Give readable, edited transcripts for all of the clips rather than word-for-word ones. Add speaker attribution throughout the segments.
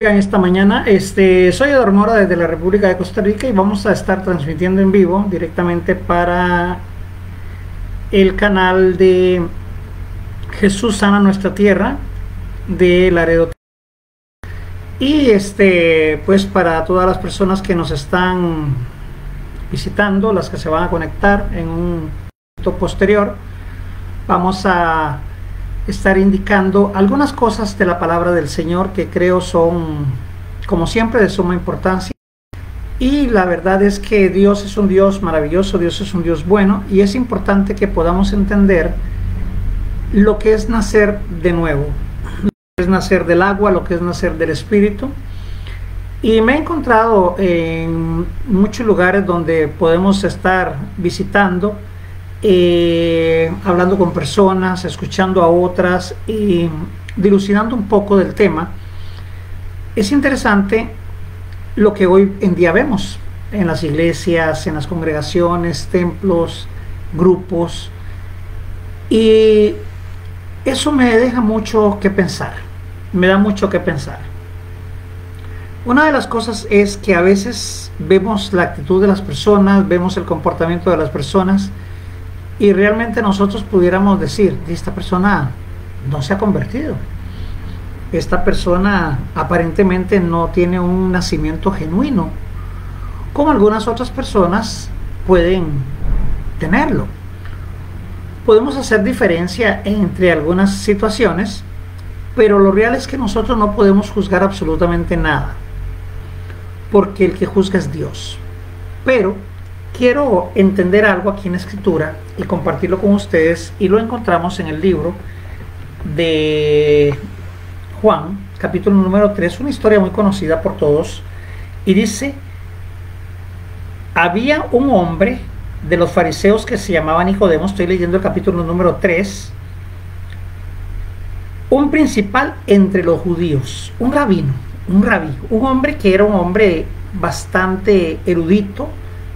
Speaker 1: Esta mañana, soy Eduardo Mora desde la República de Costa Rica y vamos a estar transmitiendo en vivo directamente para el canal de Jesús Sana Nuestra Tierra de Laredo. Y pues para todas las personas que nos están visitando, las que se van a conectar en un momento posterior, vamos a estar indicando algunas cosas de la palabra del Señor que creo son, como siempre, de suma importancia. Y la verdad es que Dios es un Dios maravilloso, Dios es un Dios bueno, y es importante que podamos entender lo que es nacer de nuevo, lo que es nacer del agua, lo que es nacer del Espíritu. Y me he encontrado en muchos lugares donde podemos estar visitando, hablando con personas, escuchando a otras y dilucidando un poco del tema. Es interesante lo que hoy en día vemos en las iglesias, en las congregaciones, templos, grupos, y eso me deja mucho que pensar, me da mucho que pensar. Una de las cosas es que a veces vemos la actitud de las personas, vemos el comportamiento de las personas, y realmente nosotros pudiéramos decir, esta persona no se ha convertido, esta persona aparentemente no tiene un nacimiento genuino, como algunas otras personas pueden tenerlo. Podemos hacer diferencia entre algunas situaciones, pero lo real es que nosotros no podemos juzgar absolutamente nada, porque el que juzga es Dios. Pero quiero entender algo aquí en la Escritura y compartirlo con ustedes, y lo encontramos en el libro de Juan, capítulo número 3, una historia muy conocida por todos, y dice: había un hombre de los fariseos que se llamaba Nicodemo. Estoy leyendo el capítulo número 3. Un principal entre los judíos, un rabino, un hombre que era un hombre bastante erudito,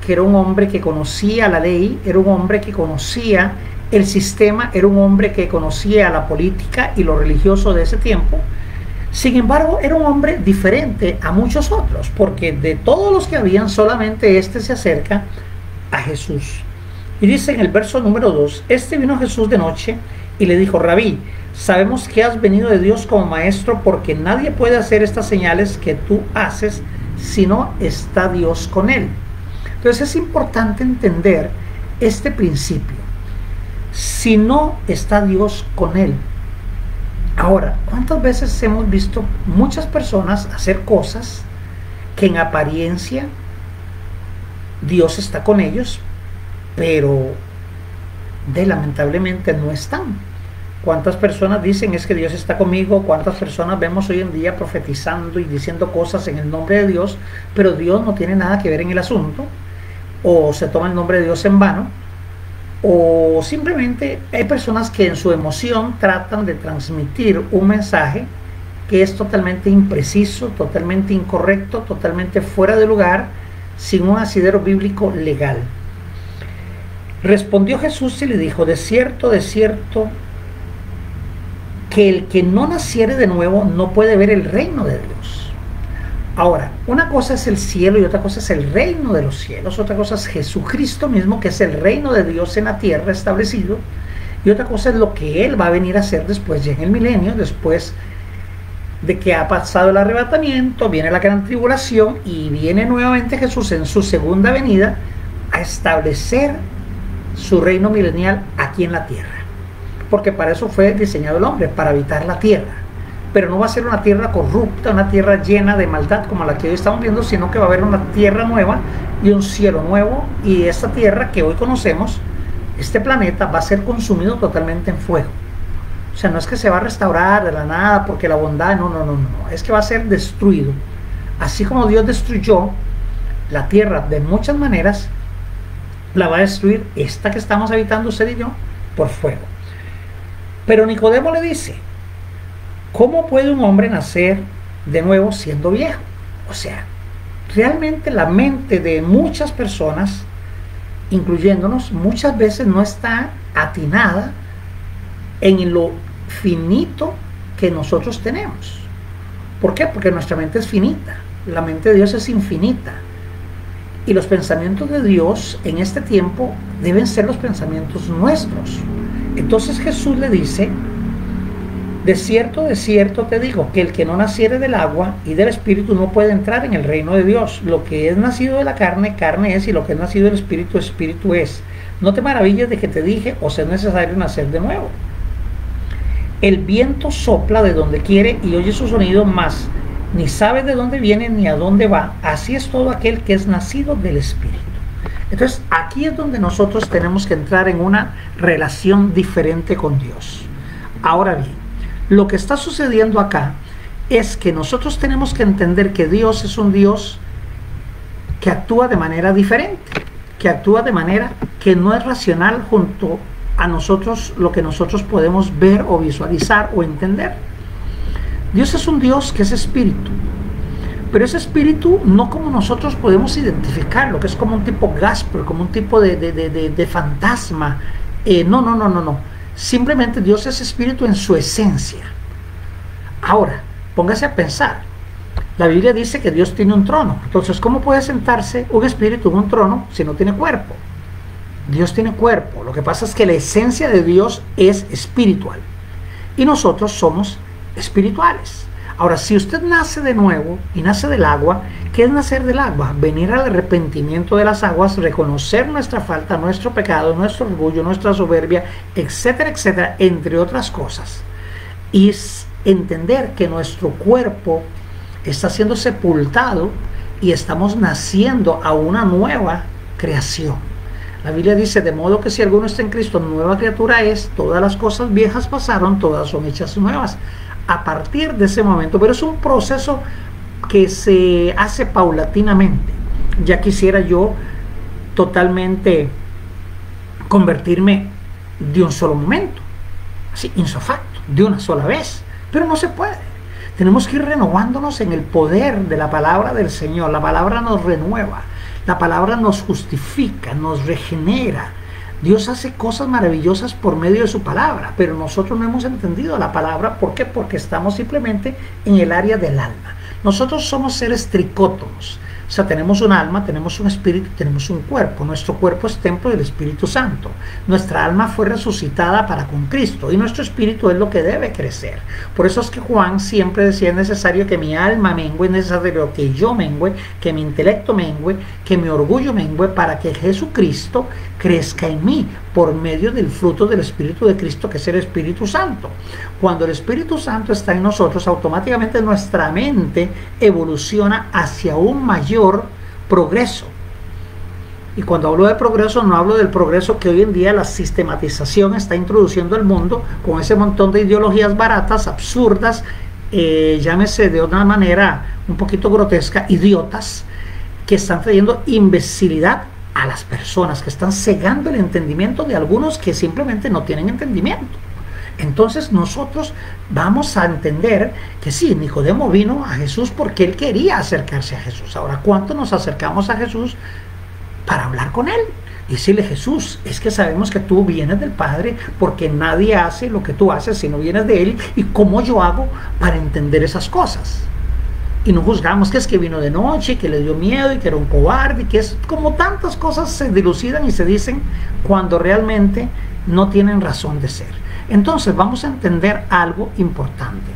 Speaker 1: que era un hombre que conocía la ley, era un hombre que conocía el sistema, era un hombre que conocía la política y lo religioso de ese tiempo. Sin embargo, era un hombre diferente a muchos otros, porque de todos los que habían, solamente se acerca a Jesús. Y dice en el verso número 2, vino Jesús de noche y le dijo: Rabí, sabemos que has venido de Dios como maestro, porque nadie puede hacer estas señales que tú haces si no está Dios con él. Entonces es importante entender este principio: si no está Dios con él. Ahora, ¿cuántas veces hemos visto muchas personas hacer cosas que en apariencia Dios está con ellos, pero lamentablemente no están? ¿Cuántas personas dicen es que Dios está conmigo? ¿Cuántas personas vemos hoy en día profetizando y diciendo cosas en el nombre de Dios, pero Dios no tiene nada que ver en el asunto? O se toma el nombre de Dios en vano, o simplemente hay personas que en su emoción tratan de transmitir un mensaje que es totalmente impreciso, totalmente incorrecto, totalmente fuera de lugar, sin un asidero bíblico legal. Respondió Jesús y le dijo: de cierto, que el que no naciere de nuevo no puede ver el reino de Dios. Ahora, una cosa es el cielo y otra cosa es el reino de los cielos, otra cosa es Jesucristo mismo, que es el reino de Dios en la tierra establecido, y otra cosa es lo que Él va a venir a hacer después, ya en el milenio, después de que ha pasado el arrebatamiento, viene la gran tribulación y viene nuevamente Jesús en su segunda venida a establecer su reino milenial aquí en la tierra, porque para eso fue diseñado el hombre, para habitar la tierra. Pero no va a ser una tierra corrupta, una tierra llena de maldad como la que hoy estamos viendo, sino que va a haber una tierra nueva y un cielo nuevo, y esta tierra que hoy conocemos, este planeta, va a ser consumido totalmente en fuego. O sea, no es que se va a restaurar de la nada porque la bondad, no, es que va a ser destruido. Así como Dios destruyó la tierra de muchas maneras, la va a destruir esta que estamos habitando usted y yo por fuego. Pero Nicodemo le dice: ¿cómo puede un hombre nacer de nuevo siendo viejo? O sea, realmente la mente de muchas personas, incluyéndonos, muchas veces no está atinada en lo finito que nosotros tenemos. ¿Por qué? Porque nuestra mente es finita, la mente de Dios es infinita. Y los pensamientos de Dios en este tiempo deben ser los pensamientos nuestros. Entonces Jesús le dice, de cierto te digo, que el que no naciere del agua y del Espíritu no puede entrar en el reino de Dios. Lo que es nacido de la carne, carne es, y lo que es nacido del Espíritu, Espíritu es. No te maravilles de que te dije, os es necesario nacer de nuevo. El viento sopla de donde quiere y oye su sonido, mas ni sabe de dónde viene ni a dónde va. Así es todo aquel que es nacido del Espíritu. Entonces aquí es donde nosotros tenemos que entrar en una relación diferente con Dios. Ahora bien, lo que está sucediendo acá es que nosotros tenemos que entender que Dios es un Dios que actúa de manera diferente, que actúa de manera que no es racional junto a nosotros, lo que nosotros podemos ver o visualizar o entender. Dios es un Dios que es espíritu, pero ese espíritu no como nosotros podemos identificarlo, que es como un tipo Gasper, como un tipo de fantasma. No. Simplemente Dios es espíritu en su esencia. Ahora, póngase a pensar. La Biblia dice que Dios tiene un trono. Entonces, ¿cómo puede sentarse un espíritu en un trono si no tiene cuerpo? Dios tiene cuerpo. Lo que pasa es que la esencia de Dios es espiritual. Y nosotros somos espirituales. Ahora, si usted nace de nuevo y nace del agua, ¿qué es nacer del agua? Venir al arrepentimiento de las aguas, reconocer nuestra falta, nuestro pecado, nuestro orgullo, nuestra soberbia, etcétera, etcétera, entre otras cosas. Y entender que nuestro cuerpo está siendo sepultado y estamos naciendo a una nueva creación. La Biblia dice, de modo que si alguno está en Cristo, nueva criatura es, todas las cosas viejas pasaron, todas son hechas nuevas. A partir de ese momento, pero es un proceso que se hace paulatinamente. Ya quisiera yo totalmente convertirme de un solo momento, así, ipso facto, de una sola vez, pero no se puede. Tenemos que ir renovándonos en el poder de la palabra del Señor. La palabra nos renueva, la palabra nos justifica, nos regenera. Dios hace cosas maravillosas por medio de su palabra, pero nosotros no hemos entendido la palabra. ¿Por qué? Porque estamos simplemente en el área del alma. Nosotros somos seres tricótomos. O sea, tenemos un alma, tenemos un espíritu, tenemos un cuerpo. Nuestro cuerpo es templo del Espíritu Santo. Nuestra alma fue resucitada para con Cristo y nuestro espíritu es lo que debe crecer. Por eso es que Juan siempre decía, es necesario que mi alma mengue, es necesario que yo mengue, que mi intelecto mengue, que mi orgullo mengue, para que Jesucristo crezca en mí por medio del fruto del Espíritu de Cristo, que es el Espíritu Santo. Cuando el Espíritu Santo está en nosotros, automáticamente nuestra mente evoluciona hacia un mayor progreso. Y cuando hablo de progreso, no hablo del progreso que hoy en día la sistematización está introduciendo al mundo con ese montón de ideologías baratas, absurdas, llámese de una manera un poquito grotesca, idiotas, que están trayendo imbecilidad a las personas, que están cegando el entendimiento de algunos que simplemente no tienen entendimiento. Entonces nosotros vamos a entender que sí, Nicodemo vino a Jesús porque él quería acercarse a Jesús. Ahora, ¿cuánto nos acercamos a Jesús para hablar con él? Y decirle, Jesús, es que sabemos que tú vienes del Padre, porque nadie hace lo que tú haces si no vienes de él. ¿Y cómo yo hago para entender esas cosas? Y no juzgamos que es que vino de noche, que le dio miedo y que era un cobarde, que es como tantas cosas se dilucidan y se dicen cuando realmente no tienen razón de ser. Entonces vamos a entender algo importante.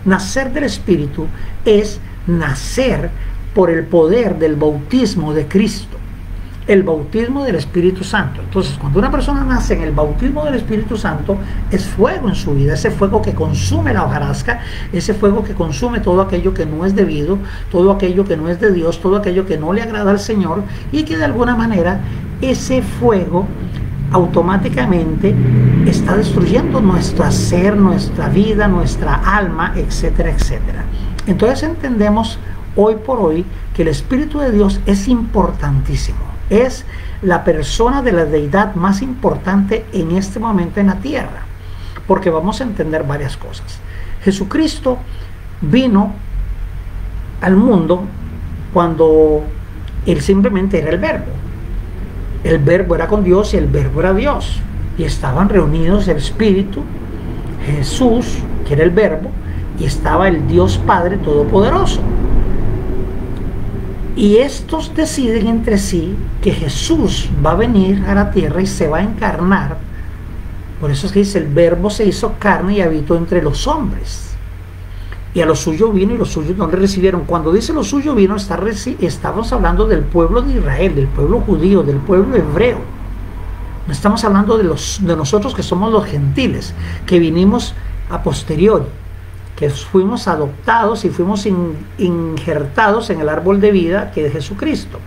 Speaker 1: Nacer del Espíritu es nacer por el poder del bautismo de Cristo, el bautismo del Espíritu Santo. Entonces, cuando una persona nace en el bautismo del Espíritu Santo, es fuego en su vida, ese fuego que consume la hojarasca, ese fuego que consume todo aquello que no es debido, todo aquello que no es de Dios, todo aquello que no le agrada al Señor, y que de alguna manera ese fuego automáticamente está destruyendo nuestro ser, nuestra vida, nuestra alma, etcétera, etcétera. Entonces entendemos hoy por hoy que el Espíritu de Dios es importantísimo. Es la persona de la deidad más importante en este momento en la tierra, porque vamos a entender varias cosas. Jesucristo vino al mundo cuando él simplemente era el Verbo. El Verbo era con Dios y el Verbo era Dios, y estaban reunidos el Espíritu, Jesús, que era el Verbo, y estaba el Dios Padre Todopoderoso. Y estos deciden entre sí que Jesús va a venir a la tierra y se va a encarnar. Por eso es que dice, el verbo se hizo carne y habitó entre los hombres. Y a lo suyo vino y los suyos no le recibieron. Cuando dice lo suyo vino, estamos hablando del pueblo de Israel, del pueblo judío, del pueblo hebreo. No estamos hablando de nosotros que somos los gentiles, que vinimos a posteriori, que fuimos adoptados y fuimos injertados en el árbol de vida que es Jesucristo.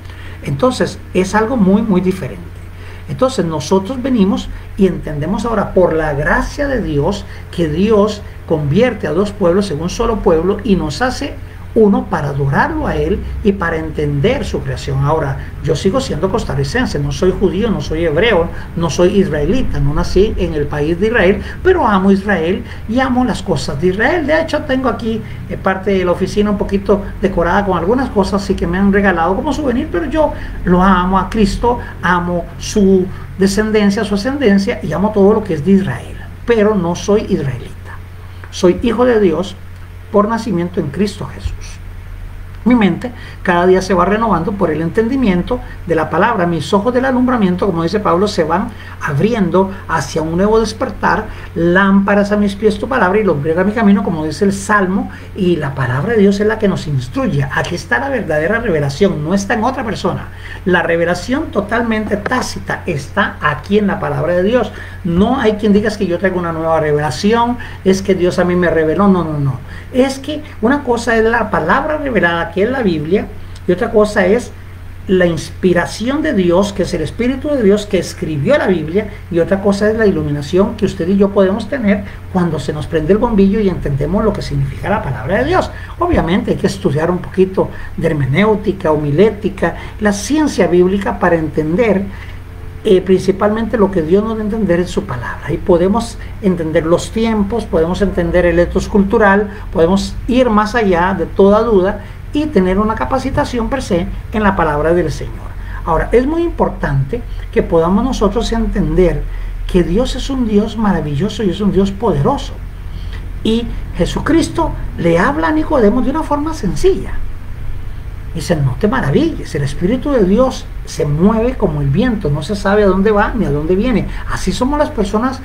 Speaker 1: Entonces es algo muy, muy diferente. Entonces nosotros venimos y entendemos ahora por la gracia de Dios que Dios convierte a dos pueblos en un solo pueblo y nos hace uno para adorarlo a Él y para entender su creación. Ahora, yo sigo siendo costarricense, no soy judío, no soy hebreo, no soy israelita, no nací en el país de Israel, pero amo Israel y amo las cosas de Israel. De hecho, tengo aquí parte de la oficina un poquito decorada con algunas cosas así que me han regalado como souvenir, pero yo lo amo a Cristo, amo su descendencia, su ascendencia y amo todo lo que es de Israel, pero no soy israelita. Soy hijo de Dios por nacimiento en Cristo Jesús. Mi mente cada día se va renovando por el entendimiento de la palabra. Mis ojos del alumbramiento, como dice Pablo, se van abriendo hacia un nuevo despertar. Lámparas a mis pies tu palabra y lumbrera mi camino, como dice el Salmo. Y la palabra de Dios es la que nos instruye. Aquí está la verdadera revelación, no está en otra persona. La revelación totalmente tácita está aquí en la palabra de Dios. No hay quien diga que yo traigo una nueva revelación, es que Dios a mí me reveló. No, no, no. Es que una cosa es la palabra revelada que es la Biblia y otra cosa es la inspiración de Dios, que es el Espíritu de Dios que escribió la Biblia, y otra cosa es la iluminación que usted y yo podemos tener cuando se nos prende el bombillo y entendemos lo que significa la palabra de Dios. Obviamente hay que estudiar un poquito de hermenéutica, homilética, la ciencia bíblica para entender principalmente lo que Dios nos da a entender en su palabra, y podemos entender los tiempos, podemos entender el etos cultural, podemos ir más allá de toda duda y tener una capacitación per se en la palabra del Señor. Ahora, es muy importante que podamos nosotros entender que Dios es un Dios maravilloso y es un Dios poderoso, y Jesucristo le habla a Nicodemo de una forma sencilla. Dice, no te maravilles, el Espíritu de Dios se mueve como el viento, no se sabe a dónde va ni a dónde viene. Así somos las personas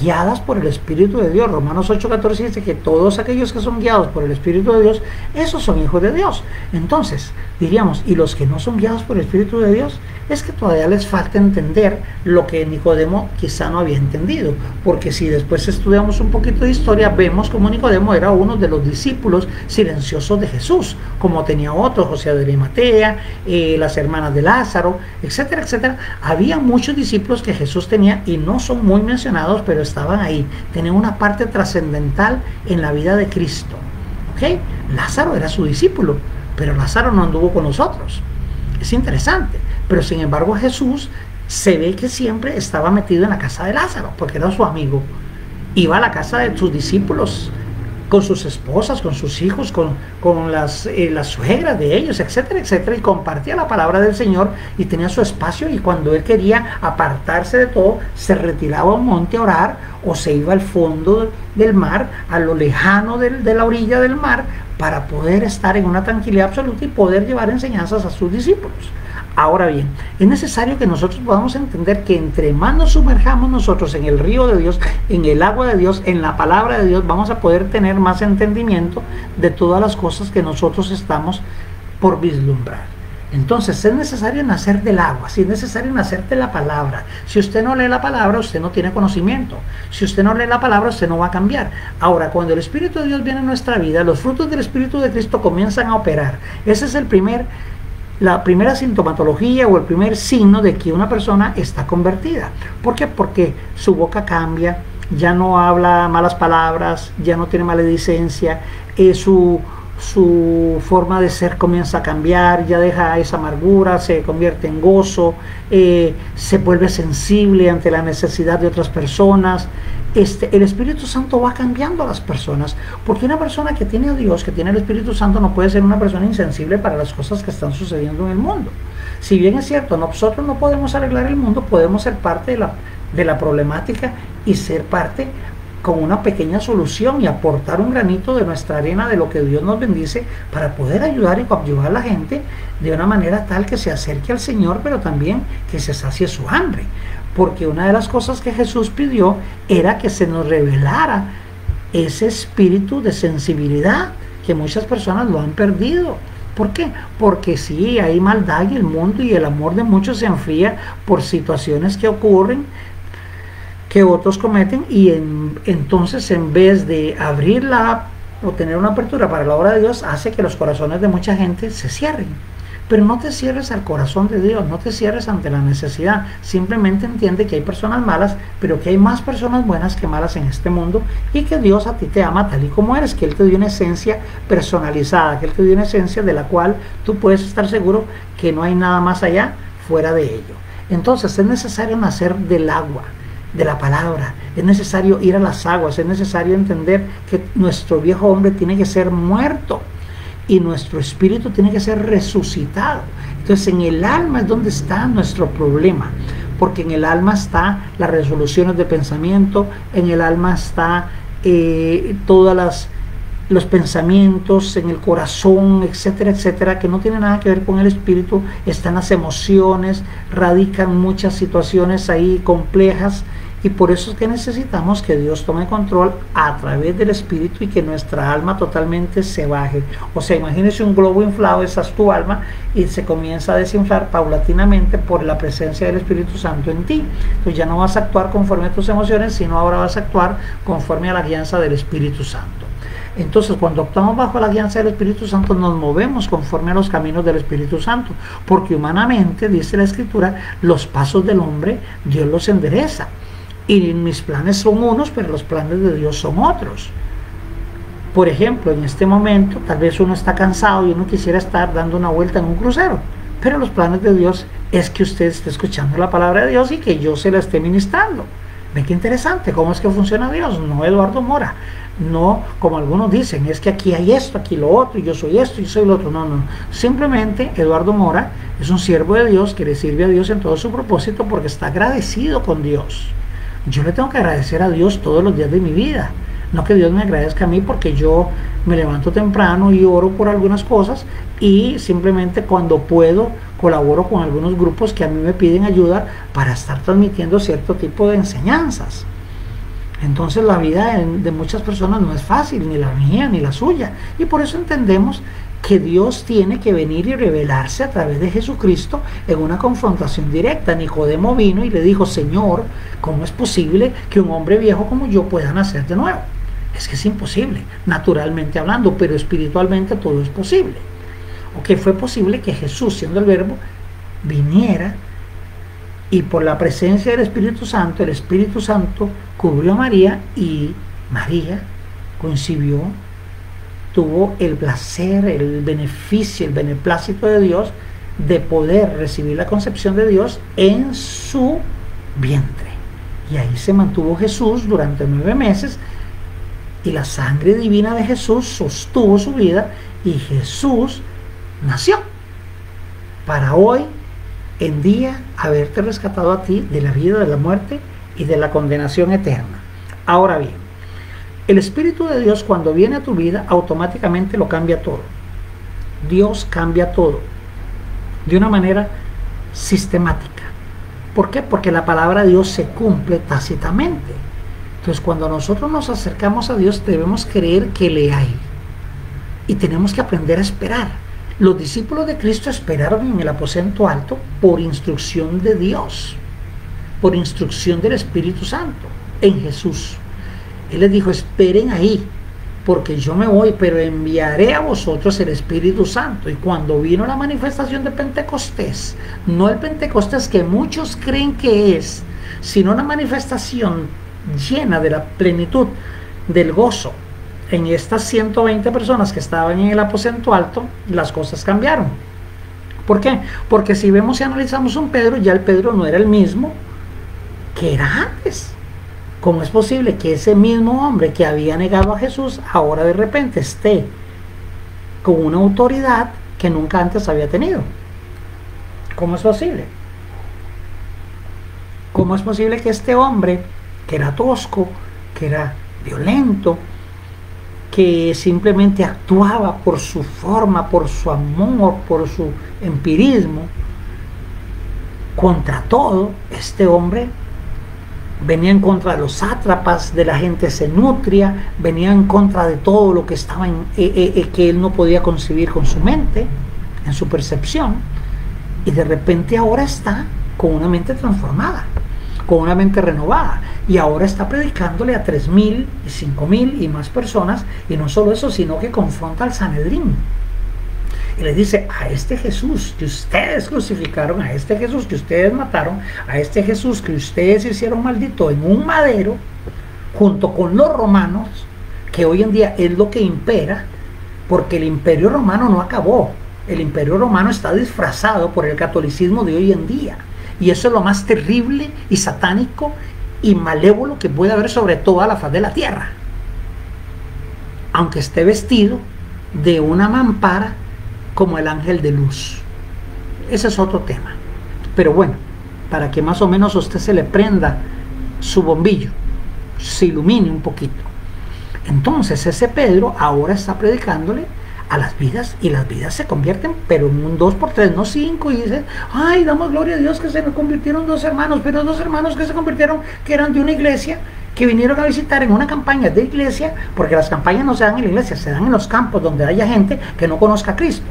Speaker 1: guiadas por el Espíritu de Dios. Romanos 8:14 dice que todos aquellos que son guiados por el Espíritu de Dios, esos son hijos de Dios. Entonces, diríamos, ¿y los que no son guiados por el Espíritu de Dios? Es que todavía les falta entender lo que Nicodemo quizá no había entendido, porque si después estudiamos un poquito de historia, vemos como Nicodemo era uno de los discípulos silenciosos de Jesús, como tenía otros, José de Arimatea, las hermanas de Lázaro, etcétera, etcétera. Había muchos discípulos que Jesús tenía y no son muy mencionados, pero estaban ahí, tenían una parte trascendental en la vida de Cristo. ¿Okay? Lázaro era su discípulo, pero Lázaro no anduvo con nosotros. Es interesante, pero sin embargo Jesús se ve que siempre estaba metido en la casa de Lázaro, porque era su amigo. Iba a la casa de sus discípulos, con sus esposas, con sus hijos, con las suegras de ellos, etcétera, etcétera, y compartía la palabra del Señor y tenía su espacio, y cuando él quería apartarse de todo, se retiraba a un monte a orar o se iba al fondo del mar, a lo lejano de la orilla del mar, para poder estar en una tranquilidad absoluta y poder llevar enseñanzas a sus discípulos. Ahora bien, es necesario que nosotros podamos entender que entre más nos sumerjamos nosotros en el río de Dios, en el agua de Dios, en la palabra de Dios, vamos a poder tener más entendimiento de todas las cosas que nosotros estamos por vislumbrar. Entonces es necesario nacer del agua, si es necesario nacer de la palabra. Si usted no lee la palabra, usted no tiene conocimiento. Si usted no lee la palabra, usted no va a cambiar. Ahora, cuando el Espíritu de Dios viene a nuestra vida, los frutos del Espíritu de Cristo comienzan a operar. Ese es la primera sintomatología o el primer signo de que una persona está convertida. ¿Por qué? Porque su boca cambia, ya no habla malas palabras, ya no tiene maledicencia, su forma de ser comienza a cambiar, ya deja esa amargura, se convierte en gozo, se vuelve sensible ante la necesidad de otras personas. El Espíritu Santo va cambiando a las personas, porque una persona que tiene a Dios, que tiene el Espíritu Santo, no puede ser una persona insensible para las cosas que están sucediendo en el mundo. Si bien es cierto, nosotros no podemos arreglar el mundo, podemos ser parte de la problemática y ser parte con una pequeña solución y aportar un granito de nuestra arena de lo que Dios nos bendice para poder ayudar y ayudar a la gente de una manera tal que se acerque al Señor, pero también que se sacie su hambre. Porque una de las cosas que Jesús pidió era que se nos revelara ese espíritu de sensibilidad que muchas personas lo han perdido. ¿Por qué? Porque sí, hay maldad y el mundo y el amor de muchos se enfría por situaciones que ocurren, que otros cometen, y entonces en vez de abrirla o tener una apertura para la obra de Dios, hace que los corazones de mucha gente se cierren. Pero no te cierres al corazón de Dios, no te cierres ante la necesidad. Simplemente entiende que hay personas malas, pero que hay más personas buenas que malas en este mundo, y que Dios a ti te ama tal y como eres, que Él te dio una esencia personalizada, que Él te dio una esencia de la cual tú puedes estar seguro que no hay nada más allá fuera de ello. Entonces es necesario nacer del agua, de la palabra, es necesario ir a las aguas, es necesario entender que nuestro viejo hombre tiene que ser muerto y nuestro espíritu tiene que ser resucitado. Entonces en el alma es donde está nuestro problema, porque en el alma está las resoluciones de pensamiento, en el alma está todas los pensamientos, en el corazón, etcétera, etcétera, que no tiene nada que ver con el espíritu. Están las emociones, radican muchas situaciones ahí complejas, y por eso es que necesitamos que Dios tome control a través del espíritu y que nuestra alma totalmente se baje. O sea, imagínese un globo inflado, esa es tu alma, y se comienza a desinflar paulatinamente por la presencia del Espíritu Santo en ti. Entonces ya no vas a actuar conforme a tus emociones, sino ahora vas a actuar conforme a la guianza del Espíritu Santo. Entonces, cuando actuamos bajo la guianza del Espíritu Santo, nos movemos conforme a los caminos del Espíritu Santo, porque humanamente, dice la Escritura, los pasos del hombre Dios los endereza. Y mis planes son unos, pero los planes de Dios son otros. Por ejemplo, en este momento, tal vez uno está cansado y uno quisiera estar dando una vuelta en un crucero, pero los planes de Dios es que usted esté escuchando la palabra de Dios y que yo se la esté ministrando. Ven qué interesante, cómo es que funciona Dios. No Eduardo Mora, no como algunos dicen, es que aquí hay esto, aquí lo otro, y yo soy esto y soy lo otro. No, no, simplemente Eduardo Mora es un siervo de Dios que le sirve a Dios en todo su propósito porque está agradecido con Dios. Yo le tengo que agradecer a Dios todos los días de mi vida, no que Dios me agradezca a mí porque yo me levanto temprano y oro por algunas cosas, y simplemente cuando puedo colaboro con algunos grupos que a mí me piden ayuda para estar transmitiendo cierto tipo de enseñanzas. Entonces la vida de muchas personas no es fácil, ni la mía ni la suya, y por eso entendemos que Dios tiene que venir y revelarse a través de Jesucristo en una confrontación directa. Nicodemo vino y le dijo: Señor, ¿cómo es posible que un hombre viejo como yo pueda nacer de nuevo? Es que es imposible, naturalmente hablando, pero espiritualmente todo es posible. ¿O que fue posible que Jesús, siendo el Verbo, viniera y por la presencia del Espíritu Santo, el Espíritu Santo cubrió a María y María concibió, tuvo el placer, el beneficio, el beneplácito de Dios de poder recibir la concepción de Dios en su vientre. Y ahí se mantuvo Jesús durante 9 meses, y la sangre divina de Jesús sostuvo su vida, y Jesús nació para hoy en día haberte rescatado a ti de la vida, de la muerte y de la condenación eterna. Ahora bien, el Espíritu de Dios, cuando viene a tu vida, automáticamente lo cambia todo. Dios cambia todo de una manera sistemática. ¿Por qué? Porque la palabra de Dios se cumple tácitamente. Entonces, cuando nosotros nos acercamos a Dios, debemos creer que le hay, y tenemos que aprender a esperar. Los discípulos de Cristo esperaron en el aposento alto por instrucción de Dios, por instrucción del Espíritu Santo, en Jesús. Él les dijo: esperen ahí, porque yo me voy, pero enviaré a vosotros el Espíritu Santo. Y cuando vino la manifestación de Pentecostés, no el Pentecostés que muchos creen que es, sino una manifestación llena de la plenitud del gozo en estas 120 personas que estaban en el aposento alto, las cosas cambiaron. ¿Por qué? Porque si vemos y analizamos un Pedro, ya el Pedro no era el mismo que era antes. ¿Cómo es posible que ese mismo hombre que había negado a Jesús ahora de repente esté con una autoridad que nunca antes había tenido? ¿Cómo es posible? ¿Cómo es posible que este hombre, que era tosco, que era violento, que simplemente actuaba por su forma, por su amor, por su empirismo, contra todo. Este hombre venía en contra de los sátrapas, de la gente cenutria, venía en contra de todo lo que estaba que él no podía concebir con su mente, en su percepción, y de repente ahora está con una mente transformada, con una mente renovada, y ahora está predicándole a 3.000 y 5.000 y más personas, y no solo eso, sino que confronta al Sanedrín y les dice: a este Jesús que ustedes crucificaron, a este Jesús que ustedes mataron, a este Jesús que ustedes hicieron maldito en un madero, junto con los romanos, que hoy en día es lo que impera, porque el imperio romano no acabó, el imperio romano está disfrazado por el catolicismo de hoy en día, y eso es lo más terrible y satánico y malévolo que puede haber sobre toda la faz de la tierra, aunque esté vestido de una mampara como el ángel de luz. Ese es otro tema, pero bueno, para que más o menos a usted se le prenda su bombillo, se ilumine un poquito. Entonces ese Pedro ahora está predicándole a las vidas, y las vidas se convierten, pero en un 2 por 3, no 5, y dicen: ay, damos gloria a Dios que se nos convirtieron 2 hermanos, pero 2 hermanos que se convirtieron, que eran de una iglesia, que vinieron a visitar en una campaña de iglesia, porque las campañas no se dan en la iglesia, se dan en los campos donde haya gente que no conozca a Cristo.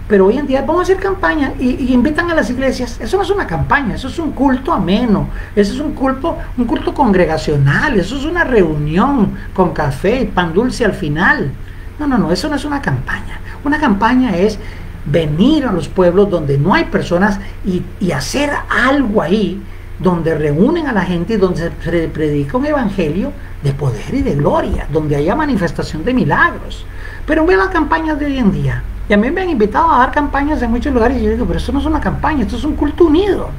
Speaker 1: Pero hoy en día vamos a hacer campaña y invitan a las iglesias. Eso no es una campaña, eso es un culto ameno, eso es un culto congregacional, eso es una reunión con café y pan dulce al final. No, eso no es una campaña. Una campaña es venir a los pueblos donde no hay personas y hacer algo ahí, donde reúnen a la gente y donde se predica un evangelio de poder y de gloria, donde haya manifestación de milagros. Pero ve las campañas de hoy en día. Y a mí me han invitado a dar campañas en muchos lugares, y yo digo: pero esto no es una campaña, esto es un culto unido.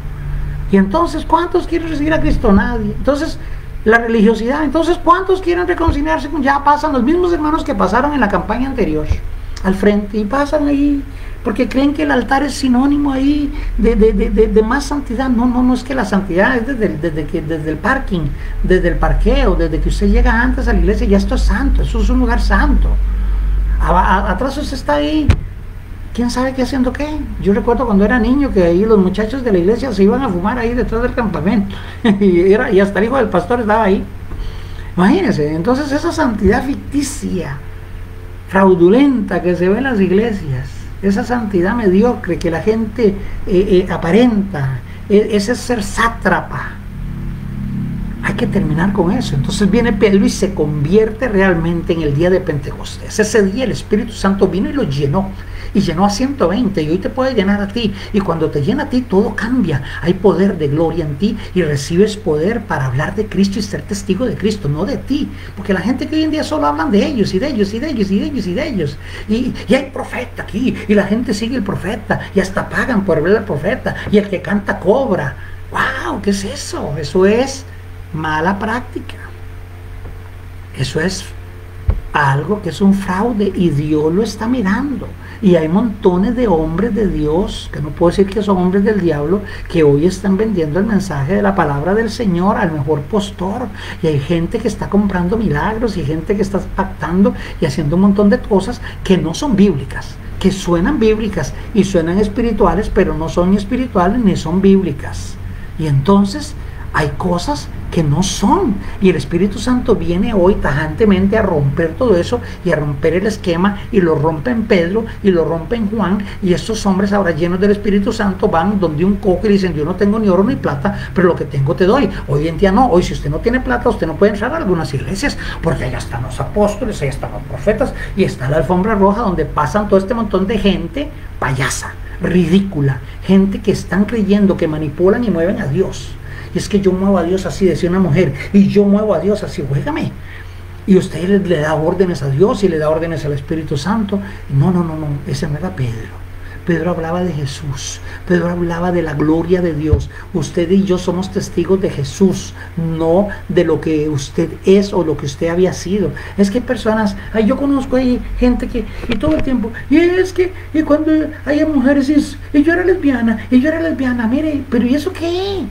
Speaker 1: Y entonces, ¿cuántos quieren recibir a Cristo? Nadie. Entonces, la religiosidad, entonces, ¿cuántos quieren reconciliarse con? Ya pasan los mismos hermanos que pasaron en la campaña anterior al frente, y pasan ahí porque creen que el altar es sinónimo ahí de más santidad. No es que la santidad es desde el parking, desde el parqueo, desde que usted llega antes a la iglesia. Ya esto es santo, eso es un lugar santo. Atrás usted está ahí, quién sabe qué haciendo qué. Yo recuerdo cuando era niño que ahí los muchachos de la iglesia se iban a fumar ahí detrás del campamento y hasta el hijo del pastor estaba ahí. Imagínense. Entonces esa santidad ficticia, fraudulenta que se ve en las iglesias, esa santidad mediocre que la gente aparenta, ese ser sátrapa, hay que terminar con eso. Entonces viene Pedro y se convierte realmente en el día de Pentecostés. Ese día el Espíritu Santo vino y lo llenó, y llenó a 120, y hoy te puede llenar a ti, y cuando te llena a ti todo cambia. Hay poder de gloria en ti, y recibes poder para hablar de Cristo y ser testigo de Cristo, no de ti, porque la gente que hoy en día solo hablan de ellos y de ellos y de ellos y de ellos y de ellos, y hay profeta aquí, y la gente sigue el profeta, y hasta pagan por ver al profeta, y el que canta cobra. ¡Wow! ¿Qué es eso? Eso es mala práctica. Eso es algo que es un fraude, y Dios lo está mirando. Y hay montones de hombres de Dios, que no puedo decir que son hombres del diablo, que hoy están vendiendo el mensaje de la palabra del Señor al mejor postor. Y hay gente que está comprando milagros, y gente que está pactando y haciendo un montón de cosas que no son bíblicas, que suenan bíblicas y suenan espirituales, pero no son espirituales ni son bíblicas. Y entonces hay cosas que no son, y el Espíritu Santo viene hoy tajantemente a romper todo eso, y a romper el esquema, y lo rompe en Pedro, y lo rompe en Juan, y estos hombres ahora llenos del Espíritu Santo van donde un coco y dicen: yo no tengo ni oro ni plata, pero lo que tengo te doy. Hoy en día no, hoy si usted no tiene plata, usted no puede entrar a algunas iglesias, porque allá están los apóstoles, allá están los profetas, y está la alfombra roja donde pasan todo este montón de gente payasa, ridícula, gente que están creyendo que manipulan y mueven a Dios. Y es que yo muevo a Dios así, decía una mujer, y yo muevo a Dios así, juégame. Y usted le da órdenes a Dios y le da órdenes al Espíritu Santo. No, ese no era Pedro. Pedro hablaba de Jesús, Pedro hablaba de la gloria de Dios. Usted y yo somos testigos de Jesús, no de lo que usted es o lo que usted había sido. Es que hay personas, yo conozco ahí gente que, y todo el tiempo, y cuando hay mujeres, y yo era lesbiana, mire, pero ¿y eso qué?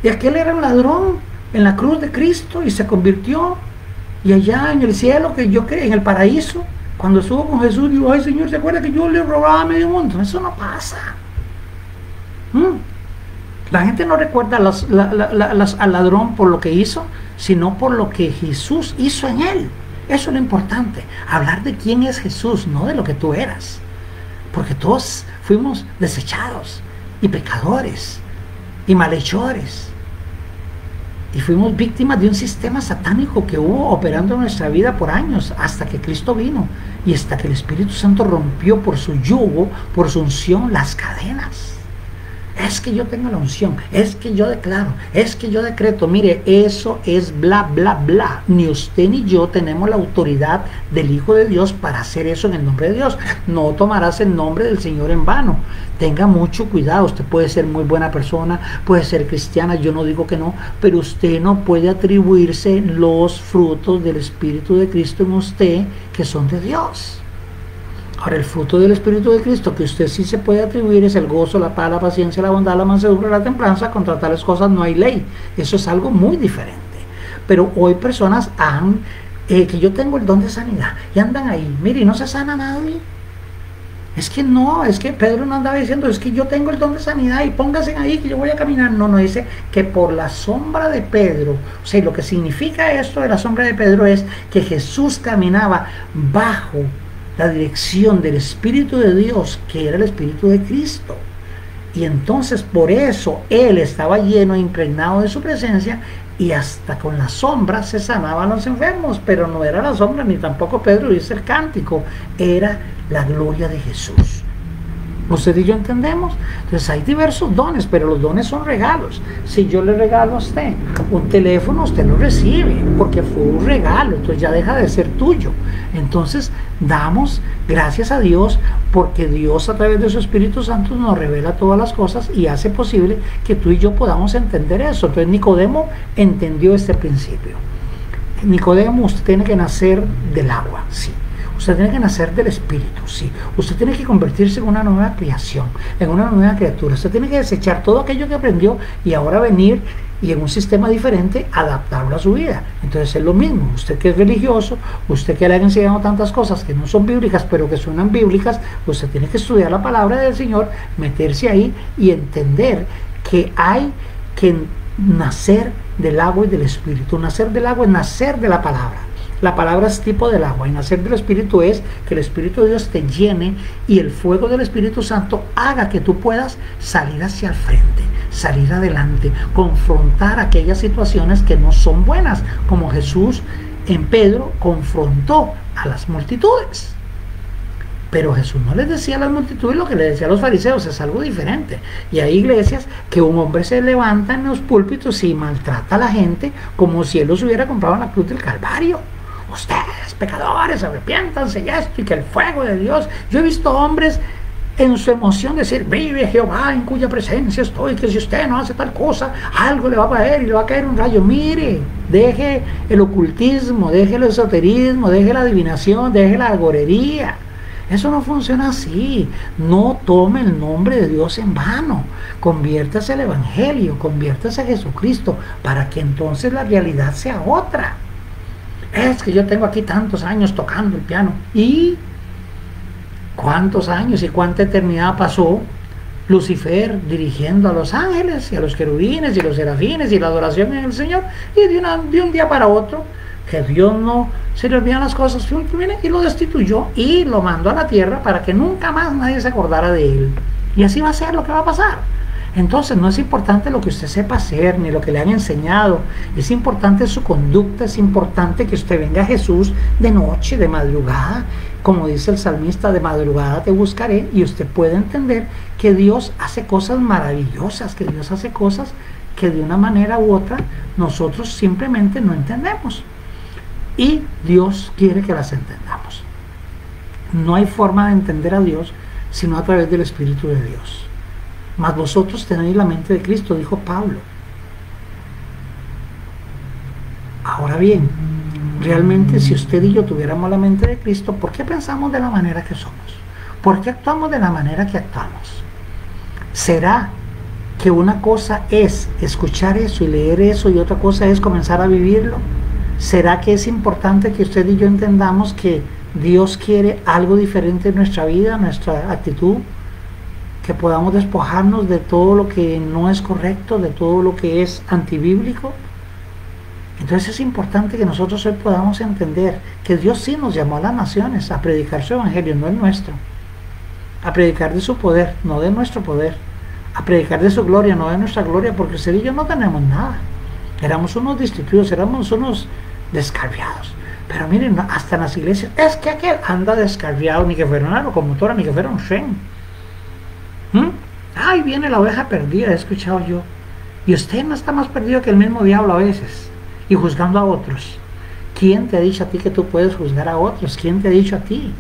Speaker 1: Y aquel era un ladrón en la cruz de Cristo y se convirtió. Y allá en el cielo, que yo en el paraíso, cuando estuvo con Jesús, digo, ay Señor, ¿se acuerda que yo le robaba a medio mundo? Eso no pasa. La gente no recuerda al ladrón por lo que hizo, sino por lo que Jesús hizo en él. Eso es lo importante, hablar de quién es Jesús, no de lo que tú eras. Porque todos fuimos desechados y pecadores y malhechores. Y fuimos víctimas de un sistema satánico que hubo operando en nuestra vida por años, hasta que Cristo vino y hasta que el Espíritu Santo rompió por su yugo, por su unción, las cadenas. Es que yo tengo la unción, es que yo declaro, es que yo decreto. Mire, eso es bla, bla, bla. Ni usted ni yo tenemos la autoridad del Hijo de Dios para hacer eso en el nombre de Dios. No tomarás el nombre del Señor en vano. Tenga mucho cuidado. Usted puede ser muy buena persona, puede ser cristiana, yo no digo que no, pero usted no puede atribuirse los frutos del Espíritu de Cristo en usted que son de Dios. Ahora, el fruto del Espíritu de Cristo que usted sí se puede atribuir es el gozo, la paz, la paciencia, la bondad, la mansedumbre, la templanza. Contra tales cosas no hay ley. Eso es algo muy diferente. Pero hoy personas han, que yo tengo el don de sanidad y andan ahí, mire, y no se sana nadie. Es que no, es que Pedro no andaba diciendo, es que yo tengo el don de sanidad y pónganse ahí que yo voy a caminar. No, no, dice que por la sombra de Pedro, o sea, lo que significa esto de la sombra de Pedro es que Jesús caminaba bajo la dirección del Espíritu de Dios, que era el Espíritu de Cristo. Y entonces por eso Él estaba lleno e impregnado de su presencia, y hasta con la sombra se sanaban los enfermos. Pero no era la sombra, ni tampoco Pedro dice el cántico, era la gloria de Jesús. ¿Usted y yo entendemos? Entonces hay diversos dones, pero los dones son regalos. Si yo le regalo a usted un teléfono, usted lo recibe, porque fue un regalo, entonces ya deja de ser tuyo. Entonces damos gracias a Dios, porque Dios a través de su Espíritu Santo nos revela todas las cosas y hace posible que tú y yo podamos entender eso. Entonces Nicodemo entendió este principio. Nicodemo, usted tiene que nacer del agua, sí. Usted tiene que nacer del Espíritu, sí. Usted tiene que convertirse en una nueva creación, en una nueva criatura. Usted tiene que desechar todo aquello que aprendió y ahora venir y en un sistema diferente adaptarlo a su vida. Entonces es lo mismo. Usted que es religioso, usted que le han enseñado tantas cosas que no son bíblicas, pero que suenan bíblicas, usted tiene que estudiar la palabra del Señor, meterse ahí y entender que hay que nacer del agua y del Espíritu. Nacer del agua es nacer de la palabra. La palabra es tipo del agua, y nacer del Espíritu es que el Espíritu de Dios te llene y el fuego del Espíritu Santo haga que tú puedas salir hacia el frente, salir adelante, confrontar aquellas situaciones que no son buenas, como Jesús en Pedro confrontó a las multitudes. Pero Jesús no les decía a las multitudes lo que le decía a los fariseos, es algo diferente. Y hay iglesias que un hombre se levanta en los púlpitos y maltrata a la gente como si él los hubiera comprado en la cruz del Calvario. Ustedes, pecadores, arrepiéntanse y esto, y que el fuego de Dios. Yo he visto hombres en su emoción decir, vive Jehová en cuya presencia estoy, que si usted no hace tal cosa, algo le va a caer y le va a caer un rayo. Mire, deje el ocultismo, deje el esoterismo, deje la adivinación, deje la agorería. Eso no funciona así. No tome el nombre de Dios en vano. Conviértase al Evangelio, conviértase a Jesucristo, para que entonces la realidad sea otra. Es que yo tengo aquí tantos años tocando el piano. ¿Y cuántos años y cuánta eternidad pasó Lucifer dirigiendo a los ángeles y a los querubines y los serafines y la adoración en el Señor? Y de un día para otro, que Dios no se le olvidan las cosas, y lo destituyó y lo mandó a la tierra para que nunca más nadie se acordara de él. Y así va a ser lo que va a pasar. Entonces no es importante lo que usted sepa hacer ni lo que le han enseñado, es importante su conducta, es importante que usted venga a Jesús de noche, de madrugada, como dice el salmista, de madrugada te buscaré, y usted puede entender que Dios hace cosas maravillosas, que Dios hace cosas que de una manera u otra nosotros simplemente no entendemos, y Dios quiere que las entendamos. No hay forma de entender a Dios sino a través del Espíritu de Dios. Mas vosotros tenéis la mente de Cristo, dijo Pablo. Ahora bien, realmente si usted y yo tuviéramos la mente de Cristo, ¿por qué pensamos de la manera que somos? ¿Por qué actuamos de la manera que actuamos? ¿Será que una cosa es escuchar eso y leer eso y otra cosa es comenzar a vivirlo? ¿Será que es importante que usted y yo entendamos que Dios quiere algo diferente en nuestra vida, nuestra actitud? Que podamos despojarnos de todo lo que no es correcto, de todo lo que es antibíblico. Entonces es importante que nosotros hoy podamos entender que Dios sí nos llamó a las naciones a predicar su evangelio, no el nuestro, a predicar de su poder, no de nuestro poder, a predicar de su gloria, no de nuestra gloria, porque usted y yo no tenemos nada. Éramos unos destituidos, éramos unos descarriados. Pero miren, hasta en las iglesias, es que aquel anda descarriado, ni que fuera una locomotora, ni que fuera un tren. Ay, viene la oveja perdida, he escuchado yo. Y usted no está más perdido que el mismo diablo a veces, y juzgando a otros. ¿Quién te ha dicho a ti que tú puedes juzgar a otros? ¿Quién te ha dicho a ti?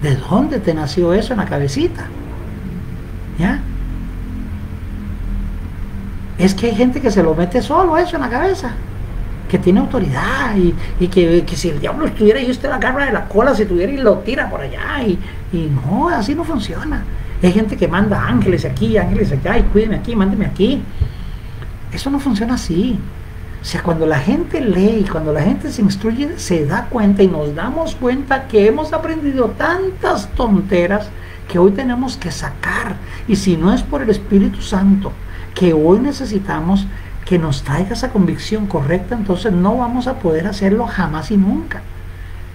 Speaker 1: ¿De dónde te nació eso en la cabecita? ¿Ya? Es que hay gente que se lo mete solo eso en la cabeza, que tiene autoridad y que si el diablo estuviera ahí, usted la agarra de la cola, si estuviera y lo tira por allá, y no, así no funciona. Hay gente que manda ángeles aquí, ángeles allá, y cuídeme aquí, mándeme aquí. Eso no funciona así. O sea, cuando la gente lee y cuando la gente se instruye, se da cuenta y nos damos cuenta que hemos aprendido tantas tonteras que hoy tenemos que sacar. Y si no es por el Espíritu Santo, que hoy necesitamos que nos traiga esa convicción correcta, entonces no vamos a poder hacerlo jamás y nunca.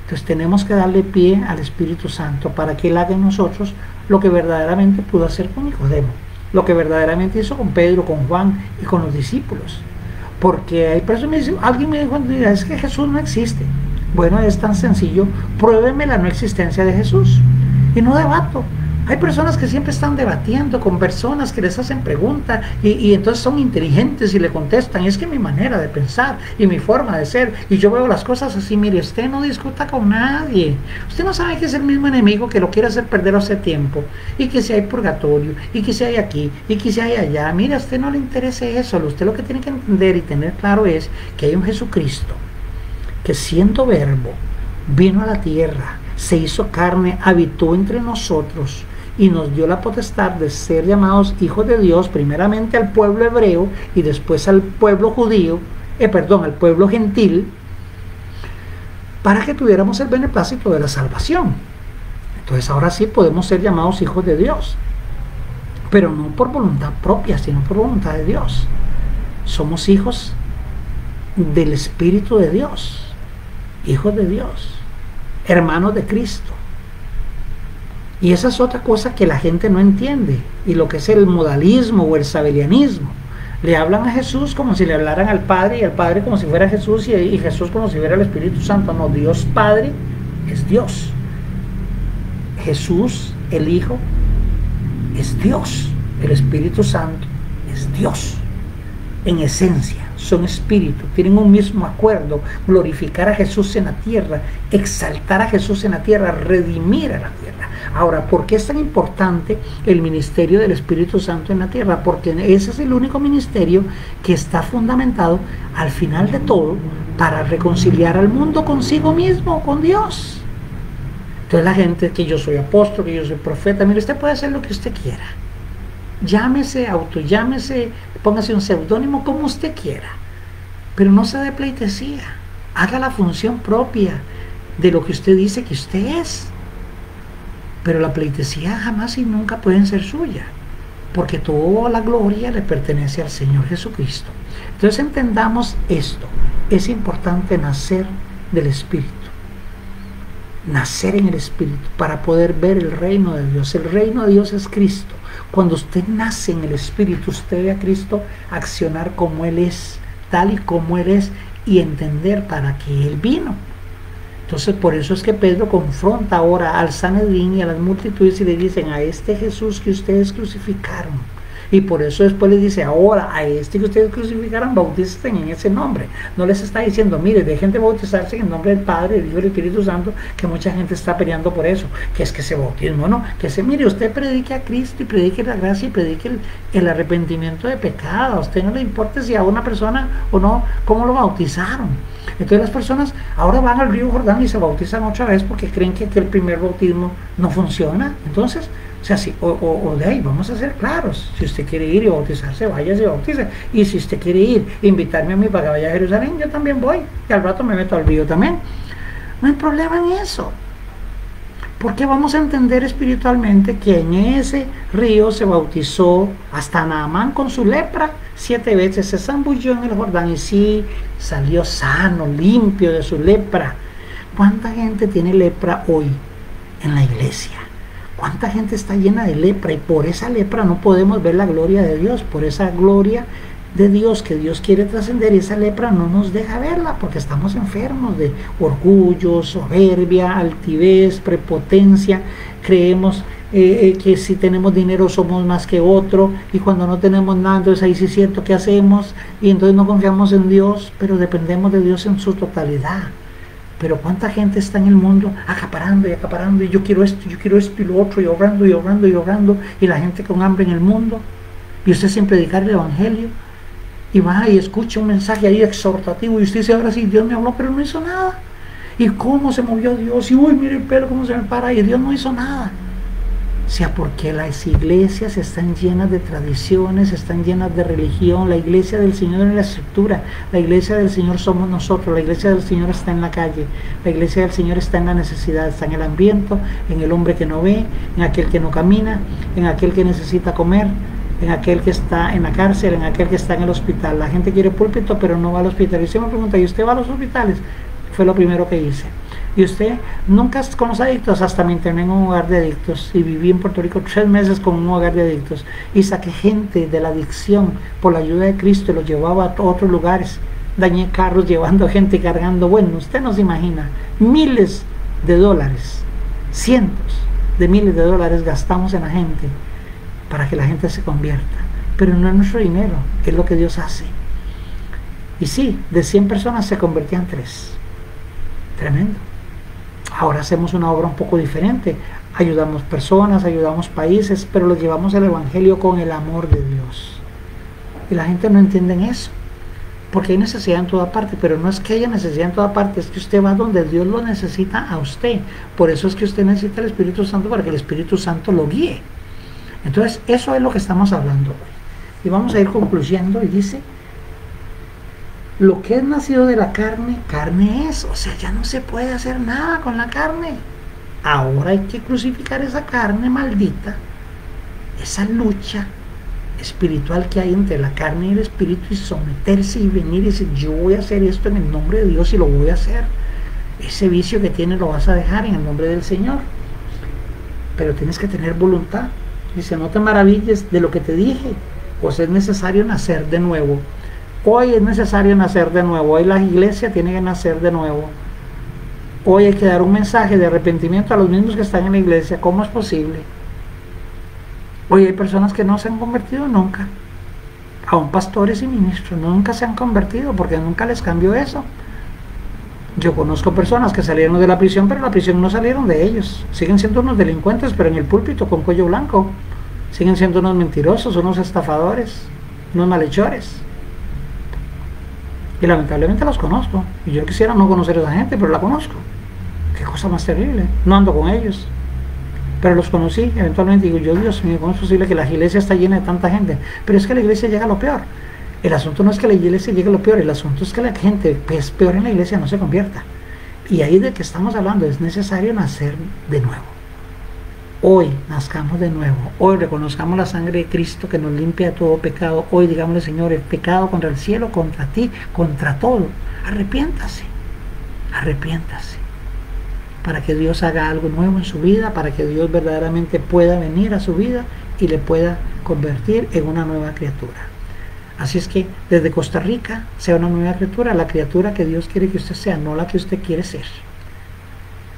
Speaker 1: Entonces tenemos que darle pie al Espíritu Santo para que Él haga en nosotros lo que verdaderamente pudo hacer con Nicodemo, lo que verdaderamente hizo con Pedro, con Juan y con los discípulos. Porque hay personas que alguien me dijo, es que Jesús no existe. Bueno, es tan sencillo, pruébeme la no existencia de Jesús. Y no debato. Hay personas que siempre están debatiendo con personas que les hacen preguntas y entonces son inteligentes y le contestan. Y es que mi manera de pensar y mi forma de ser, y yo veo las cosas así. Mire, usted no discuta con nadie. Usted no sabe que es el mismo enemigo que lo quiere hacer perder hace tiempo, y que si hay purgatorio, y que si hay aquí, y que si hay allá. Mire, a usted no le interesa eso. Usted lo que tiene que entender y tener claro es que hay un Jesucristo que, siendo verbo, vino a la tierra, se hizo carne, habitó entre nosotros y nos dio la potestad de ser llamados hijos de Dios, primeramente al pueblo hebreo y después al pueblo judío, al pueblo gentil, para que tuviéramos el beneplácito de la salvación. Entonces ahora sí podemos ser llamados hijos de Dios, pero no por voluntad propia, sino por voluntad de Dios. Somos hijos del Espíritu de Dios, hijos de Dios, hermanos de Cristo. Y esa es otra cosa que la gente no entiende, y lo que es el modalismo o el sabelianismo. Le hablan a Jesús como si le hablaran al Padre, y al Padre como si fuera Jesús, y Jesús como si fuera el Espíritu Santo. No, Dios Padre es Dios. Jesús, el Hijo, es Dios. El Espíritu Santo es Dios. En esencia, son espíritu, tienen un mismo acuerdo: glorificar a Jesús en la tierra, exaltar a Jesús en la tierra, redimir a la tierra. Ahora, ¿por qué es tan importante el ministerio del Espíritu Santo en la tierra? Porque ese es el único ministerio que está fundamentado al final de todo para reconciliar al mundo consigo mismo, con Dios. Entonces la gente, que yo soy apóstol, que yo soy profeta, mire, usted puede hacer lo que usted quiera. Llámese, autollámese, póngase un seudónimo, como usted quiera, pero no se dé pleitesía. Haga la función propia de lo que usted dice que usted es. Pero la pleitesía jamás y nunca pueden ser suya, porque toda la gloria le pertenece al Señor Jesucristo. Entonces entendamos esto: es importante nacer del Espíritu, nacer en el Espíritu, para poder ver el reino de Dios. El reino de Dios es Cristo. Cuando usted nace en el Espíritu, usted ve a Cristo accionar como Él es, tal y como Él es, y entender para qué Él vino. Entonces, por eso es que Pedro confronta ahora al Sanedrín y a las multitudes y le dicen: a este Jesús que ustedes crucificaron. Y por eso después les dice: ahora a este que ustedes crucificaron, bautícense en ese nombre. No les está diciendo: mire, dejen de bautizarse en el nombre del Padre, del Hijo y del Espíritu Santo, que mucha gente está peleando por eso, que es que ese bautismo, no, que se, mire, usted predique a Cristo y predique la gracia y predique el arrepentimiento de pecado. A usted no le importa si a una persona o no, cómo lo bautizaron. Entonces las personas ahora van al río Jordán y se bautizan otra vez porque creen que el primer bautismo no funciona. Entonces, O sea, sí, o de ahí, vamos a ser claros. Si usted quiere ir y bautizarse, vaya y bautice. Y si usted quiere ir, invitarme a mí para que vaya a Jerusalén, yo también voy. Y al rato me meto al río también. No hay problema en eso. Porque vamos a entender espiritualmente que en ese río se bautizó hasta Naamán con su lepra 7 veces. Se zambulló en el Jordán y sí salió sano, limpio de su lepra. ¿Cuánta gente tiene lepra hoy en la iglesia? ¿Cuánta gente está llena de lepra? Y por esa lepra no podemos ver la gloria de Dios, por esa gloria de Dios que Dios quiere trascender, y esa lepra no nos deja verla porque estamos enfermos de orgullo, soberbia, altivez, prepotencia. Creemos que si tenemos dinero somos más que otro, y cuando no tenemos nada, entonces ahí sí es cierto, ¿qué hacemos? Y entonces no confiamos en Dios, pero dependemos de Dios en su totalidad. Pero cuánta gente está en el mundo acaparando y acaparando, y yo quiero esto y lo otro, y ahorrando y ahorrando y ahorrando, y la gente con hambre en el mundo, y usted sin predicar el evangelio, y va y escucha un mensaje ahí exhortativo, y usted dice, ahora sí, Dios me habló, pero no hizo nada. ¿Y cómo se movió Dios? Y uy, mire el pelo cómo se me para, y Dios no hizo nada. O sea, porque las iglesias están llenas de tradiciones, están llenas de religión. La iglesia del Señor es la estructura. La iglesia del Señor somos nosotros. La iglesia del Señor está en la calle. La iglesia del Señor está en la necesidad, está en el hambriento, en el hombre que no ve, en aquel que no camina, en aquel que necesita comer, en aquel que está en la cárcel, en aquel que está en el hospital. La gente quiere púlpito, pero no va al hospital. Y usted me pregunta, ¿y usted va a los hospitales? Fue lo primero que hice. Y usted, nunca con los adictos, hasta me interné en un hogar de adictos, y viví en Puerto Rico 3 meses con un hogar de adictos, y saqué gente de la adicción por la ayuda de Cristo, y los llevaba a otros lugares. Dañé carros llevando gente y cargando, bueno, usted no se imagina, miles de dólares, cientos de miles de dólares gastamos en la gente para que la gente se convierta. Pero no es nuestro dinero, es lo que Dios hace. Y sí, de 100 personas se convertían 3. Tremendo. Ahora hacemos una obra un poco diferente. Ayudamos personas, ayudamos países, pero los llevamos al evangelio con el amor de Dios. Y la gente no entiende eso, porque hay necesidad en toda parte, pero no es que haya necesidad en toda parte, es que usted va donde Dios lo necesita a usted. Por eso es que usted necesita el Espíritu Santo, para que el Espíritu Santo lo guíe. Entonces, eso es lo que estamos hablando hoy. Y vamos a ir concluyendo, y dice: lo que es nacido de la carne, carne es. O sea, ya no se puede hacer nada con la carne. Ahora hay que crucificar esa carne maldita, esa lucha espiritual que hay entre la carne y el espíritu, y someterse y venir y decir, yo voy a hacer esto en el nombre de Dios, y lo voy a hacer. Ese vicio que tienes lo vas a dejar en el nombre del Señor. Pero tienes que tener voluntad. Dice, no te maravilles de lo que te dije, pues es necesario nacer de nuevo. Hoy es necesario nacer de nuevo. Hoy la iglesia tiene que nacer de nuevo. Hoy hay que dar un mensaje de arrepentimiento a los mismos que están en la iglesia. ¿Cómo es posible? Hoy hay personas que no se han convertido nunca. Aún pastores y ministros nunca se han convertido, porque nunca les cambió eso. Yo conozco personas que salieron de la prisión, pero la prisión no salieron de ellos. Siguen siendo unos delincuentes, pero en el púlpito con cuello blanco. Siguen siendo unos mentirosos, unos estafadores, unos malhechores. Y lamentablemente los conozco. Y yo quisiera no conocer a esa gente, pero la conozco. Qué cosa más terrible. No ando con ellos, pero los conocí. Eventualmente digo yo, Dios mío, ¿cómo es posible que la iglesia está llena de tanta gente? Pero es que la iglesia llega a lo peor. El asunto no es que la iglesia llegue a lo peor, el asunto es que la gente que es peor en la iglesia no se convierta. Y ahí de que estamos hablando, es necesario nacer de nuevo. Hoy nazcamos de nuevo. Hoy reconozcamos la sangre de Cristo que nos limpia de todo pecado. Hoy digámosle, Señor, el pecado contra el cielo, contra ti, contra todo. Arrepiéntase. Arrepiéntase. Para que Dios haga algo nuevo en su vida, para que Dios verdaderamente pueda venir a su vida y le pueda convertir en una nueva criatura. Así es que desde Costa Rica sea una nueva criatura, la criatura que Dios quiere que usted sea, no la que usted quiere ser.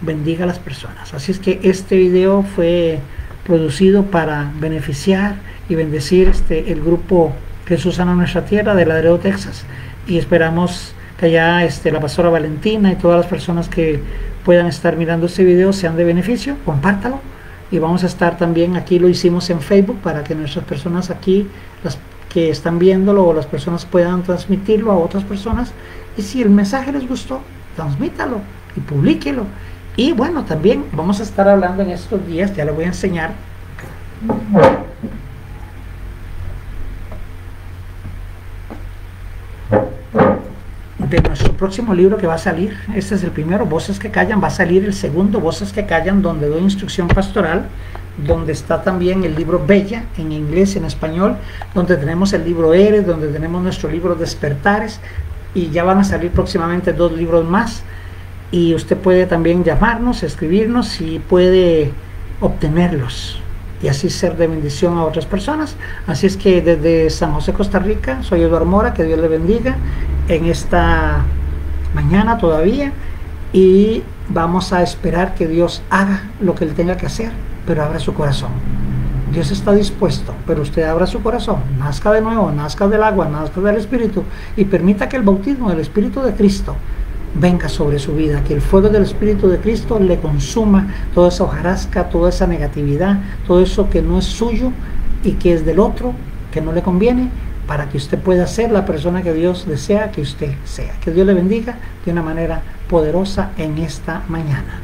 Speaker 1: Bendiga a las personas. Así es que este video fue producido para beneficiar y bendecir el grupo Jesús Sana Nuestra Tierra de Laredo, Texas, y esperamos que ya la pastora Valentina y todas las personas que puedan estar mirando este video sean de beneficio. Compártalo, y vamos a estar también aquí, lo hicimos en Facebook para que nuestras personas aquí, las que están viéndolo, o las personas puedan transmitirlo a otras personas, y si el mensaje les gustó, transmítalo y publíquelo. Y bueno, también vamos a estar hablando en estos días, ya les voy a enseñar De nuestro próximo libro que va a salir, este es el primero, Voces que Callan, va a salir el segundo, Voces que Callan, donde doy instrucción pastoral, donde está también el libro Bella, en inglés, en español, donde tenemos el libro Eres, donde tenemos nuestro libro Despertares, y ya van a salir próximamente 2 libros más, y usted puede también llamarnos, escribirnos y puede obtenerlos y así ser de bendición a otras personas. Así es que desde San José, Costa Rica, soy Eduardo Mora, que Dios le bendiga en esta mañana todavía, y vamos a esperar que Dios haga lo que Él tenga que hacer, pero abra su corazón. Dios está dispuesto, pero usted abra su corazón, nazca de nuevo, nazca del agua, nazca del Espíritu, y permita que el bautismo del Espíritu de Cristo venga sobre su vida, que el fuego del Espíritu de Cristo le consuma toda esa hojarasca, toda esa negatividad, todo eso que no es suyo y que es del otro, que no le conviene, para que usted pueda ser la persona que Dios desea que usted sea. Que Dios le bendiga de una manera poderosa en esta mañana.